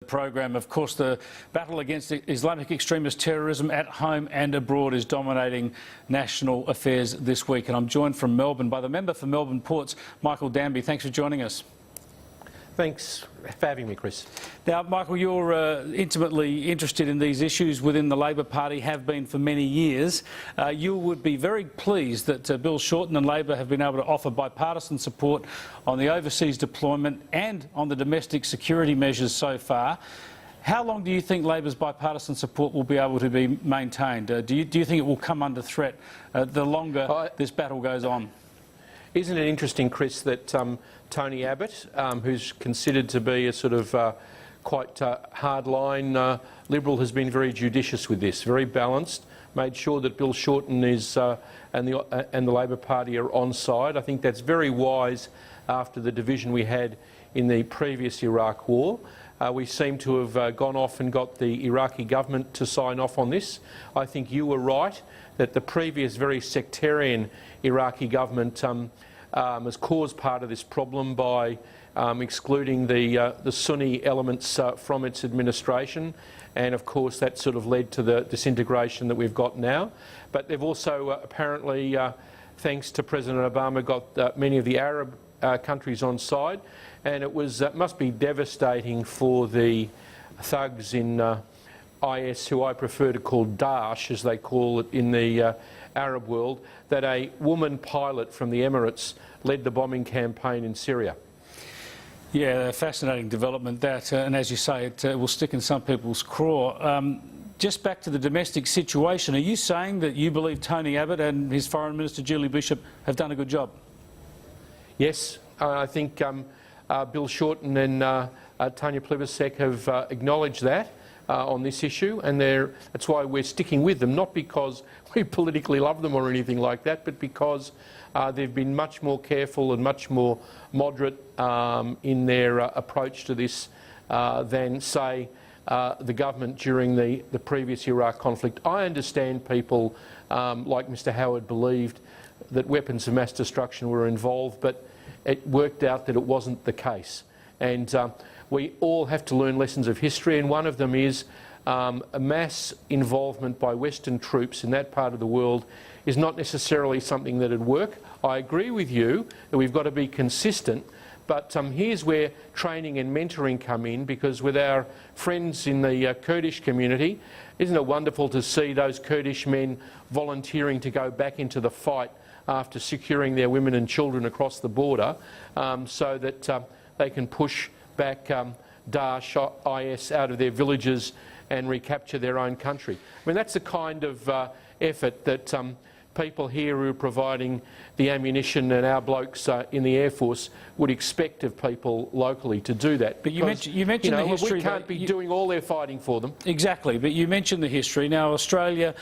program. Of course, the battle against Islamic extremist terrorism at home and abroad is dominating national affairs this week. And I'm joined from Melbourne by the member for Melbourne Ports, Michael Danby. Thanks for joining us. Thanks for having me, Chris. Now, Michael, you're intimately interested in these issues within the Labor Party, have been for many years. You would be very pleased that Bill Shorten and Labor have been able to offer bipartisan support on the overseas deployment and on the domestic security measures so far. How long do you think Labor's bipartisan support will be able to be maintained? Do you think it will come under threat the longer this battle goes on? Isn't it interesting, Chris, that Tony Abbott, who's considered to be a sort of quite hard-line Liberal, has been very judicious with this, very balanced, made sure that Bill Shorten is and the Labor Party are on side. I think that's very wise after the division we had in the previous Iraq war. We seem to have gone off and got the Iraqi government to sign off on this. I think you were right that the previous very sectarian Iraqi government has caused part of this problem by excluding the Sunni elements from its administration, and of course that sort of led to the disintegration that we've got now. But they've also apparently, thanks to President Obama, got many of the Arab countries on side, and it was must be devastating for the thugs in IS, who I prefer to call Daesh, as they call it in the Arab world, that a woman pilot from the Emirates led the bombing campaign in Syria. Yeah, a fascinating development that, and as you say, it will stick in some people's craw. Just back to the domestic situation, are you saying that you believe Tony Abbott and his Foreign Minister Julie Bishop have done a good job? Yes, I think Bill Shorten and Tanya Plibersek have acknowledged that on this issue, and that's why we're sticking with them, not because we politically love them or anything like that, but because they've been much more careful and much more moderate in their approach to this than, say, the government during the previous Iraq conflict. I understand people like Mr Howard believed that weapons of mass destruction were involved, but it worked out that it wasn't the case. And we all have to learn lessons of history, and one of them is a mass involvement by Western troops in that part of the world is not necessarily something that would work. I agree with you that we've got to be consistent, but here's where training and mentoring come in, because with our friends in the Kurdish community, isn't it wonderful to see those Kurdish men volunteering to go back into the fight after securing their women and children across the border, so that they can push back Daesh, IS out of their villages and recapture their own country. I mean, that's the kind of effort that people here who are providing the ammunition and our blokes in the Air Force would expect of people locally to do that. But you mentioned the history. We can't be doing all their fighting for them. Exactly, but you mentioned the history. Now, Australia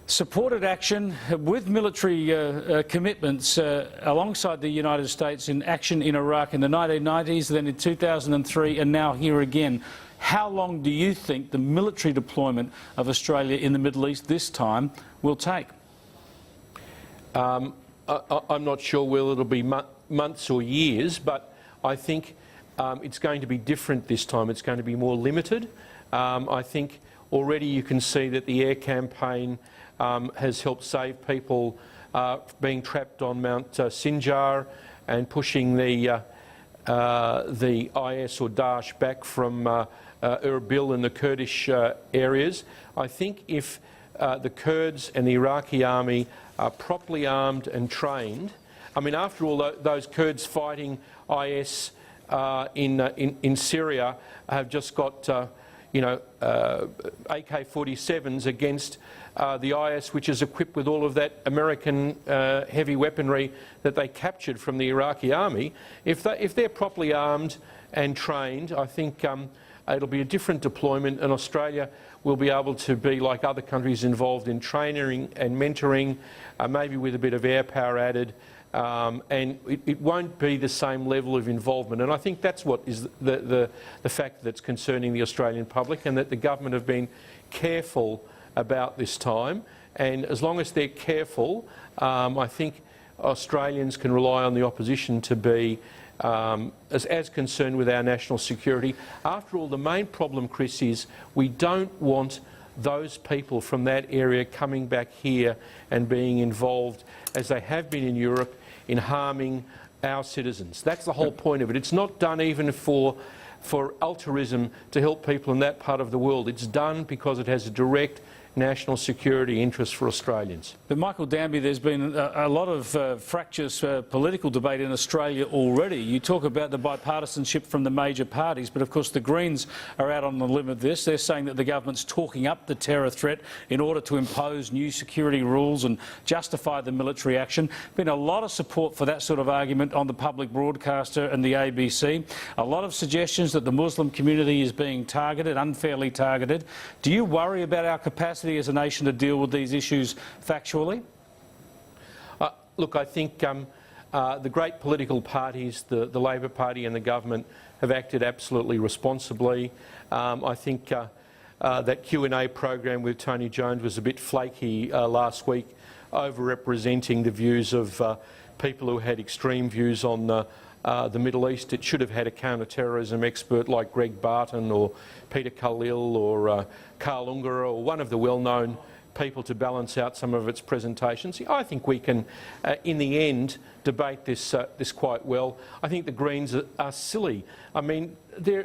supported action with military commitments alongside the United States in action in Iraq in the 1990s, then in 2003, and now here again. How long do you think the military deployment of Australia in the Middle East this time will take? I'm not sure whether it'll be months or years, but I think it's going to be different this time. It's going to be more limited. I think already you can see that the air campaign has helped save people being trapped on Mount Sinjar and pushing the IS or Daesh back from Erbil and the Kurdish areas. I think if the Kurds and the Iraqi army are properly armed and trained, I mean, after all, those Kurds fighting IS in Syria have just got AK-47s against the IS, which is equipped with all of that American heavy weaponry that they captured from the Iraqi army. If they're properly armed and trained, I think it'll be a different deployment, and Australia will be able to be like other countries involved in training and mentoring, maybe with a bit of air power added, and it won't be the same level of involvement. And I think that's what is the fact that's concerning the Australian public, and that the government have been careful about this time. And as long as they're careful, I think Australians can rely on the opposition to be as concerned with our national security. After all, the main problem, Chris, is we don't want those people from that area coming back here and being involved, as they have been in Europe, in harming our citizens. That's the whole point of it. It's not done even for altruism to help people in that part of the world. It's done because it has a direct national security interest for Australians. But Michael Danby, there's been a lot of fractious political debate in Australia already. You talk about the bipartisanship from the major parties, but of course the Greens are out on the limb of this. They're saying that the government's talking up the terror threat in order to impose new security rules and justify the military action. Been a lot of support for that sort of argument on the public broadcaster and the ABC. A lot of suggestions that the Muslim community is being targeted, unfairly targeted. Do you worry about our capacity as a nation to deal with these issues factually? Look, I think the great political parties, the Labor Party and the government, have acted absolutely responsibly. I think that Q&A program with Tony Jones was a bit flaky last week, over-representing the views of people who had extreme views on the Middle East. It should have had a counter-terrorism expert like Greg Barton or Peter Khalil or Carl Ungara or one of the well-known people to balance out some of its presentations. I think we can, in the end, debate this quite well. I think the Greens are silly. I mean, there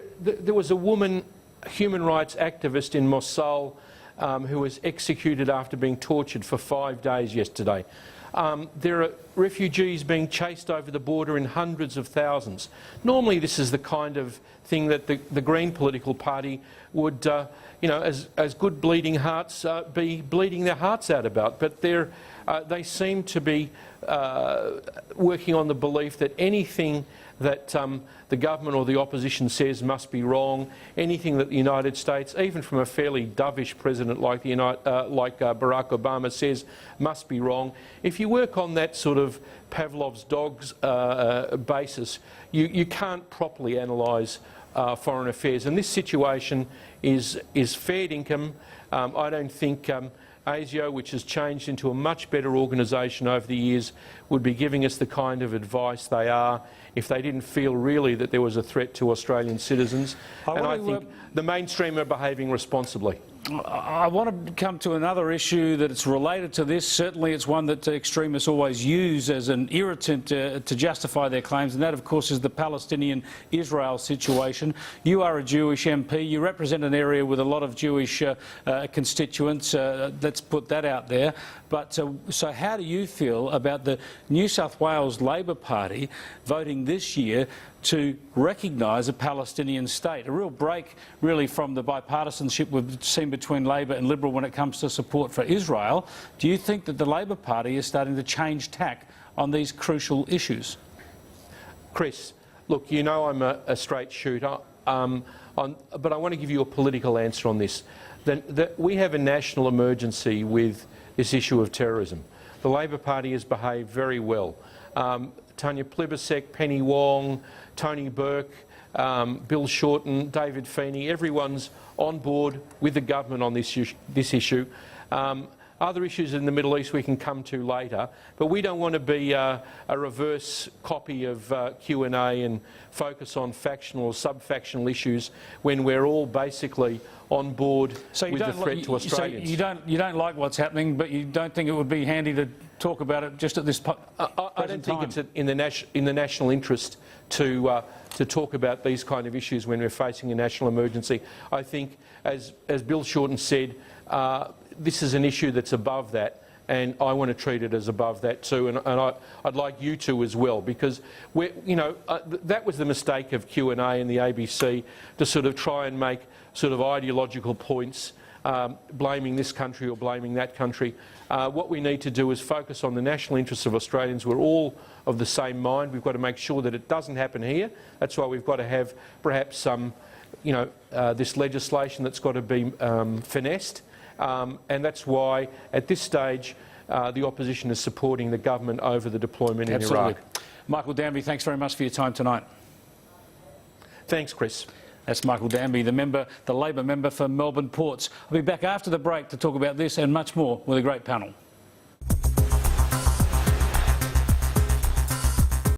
was a woman, human rights activist in Mosul who was executed after being tortured for 5 days yesterday. There are refugees being chased over the border in hundreds of thousands. Normally this is the kind of thing that the Green political party would, as good bleeding hearts, be bleeding their hearts out about. But they seem to be working on the belief that anything that the government or the opposition says must be wrong. Anything that the United States, even from a fairly dovish president like Barack Obama, says must be wrong. If you work on that sort of Pavlov's dogs basis, you can't properly analyse foreign affairs. And this situation is fair dinkum. I don't think ASIO, which has changed into a much better organisation over the years, would be giving us the kind of advice they are if they didn't feel really that there was a threat to Australian citizens. And I think the mainstream are behaving responsibly. I want to come to another issue that it's related to this. Certainly it's one that extremists always use as an irritant to justify their claims, and that of course is the Palestinian-Israel situation. You are a Jewish MP. You represent an area with a lot of Jewish constituents. Let's put that out there. But so how do you feel about the New South Wales Labor Party voting this year to recognise a Palestinian state? A real break, really, from the bipartisanship we've seen between Labor and Liberal when it comes to support for Israel. Do you think that the Labor Party is starting to change tack on these crucial issues? Chris, look, you know I'm a straight shooter, but I want to give you a political answer on this. We have a national emergency with this issue of terrorism. The Labor Party has behaved very well. Tanya Plibersek, Penny Wong, Tony Burke, Bill Shorten, David Feeney, everyone's on board with the government on this issue. Other issues in the Middle East we can come to later, but we don't want to be a reverse copy of Q&A and focus on factional or sub-factional issues when we're all basically on board with the threat to Australians. So you don't like what's happening, but you don't think it would be handy to talk about it just at this I don't think it's in the national interest to talk about these kind of issues when we're facing a national emergency. I think, as Bill Shorten said, this is an issue that's above that, and I want to treat it as above that too, and I'd like you to as well, because that was the mistake of Q&A and the ABC, to sort of try and make sort of ideological points, blaming this country or blaming that country. What we need to do is focus on the national interests of Australians. We're all of the same mind. We've got to make sure that it doesn't happen here. That's why we've got to have perhaps some, this legislation that's got to be finessed. And that's why, at this stage, the opposition is supporting the government over the deployment in Iraq. Michael Danby, thanks very much for your time tonight. Thanks, Chris. That's Michael Danby, the Labor member for Melbourne Ports. I'll be back after the break to talk about this and much more with a great panel.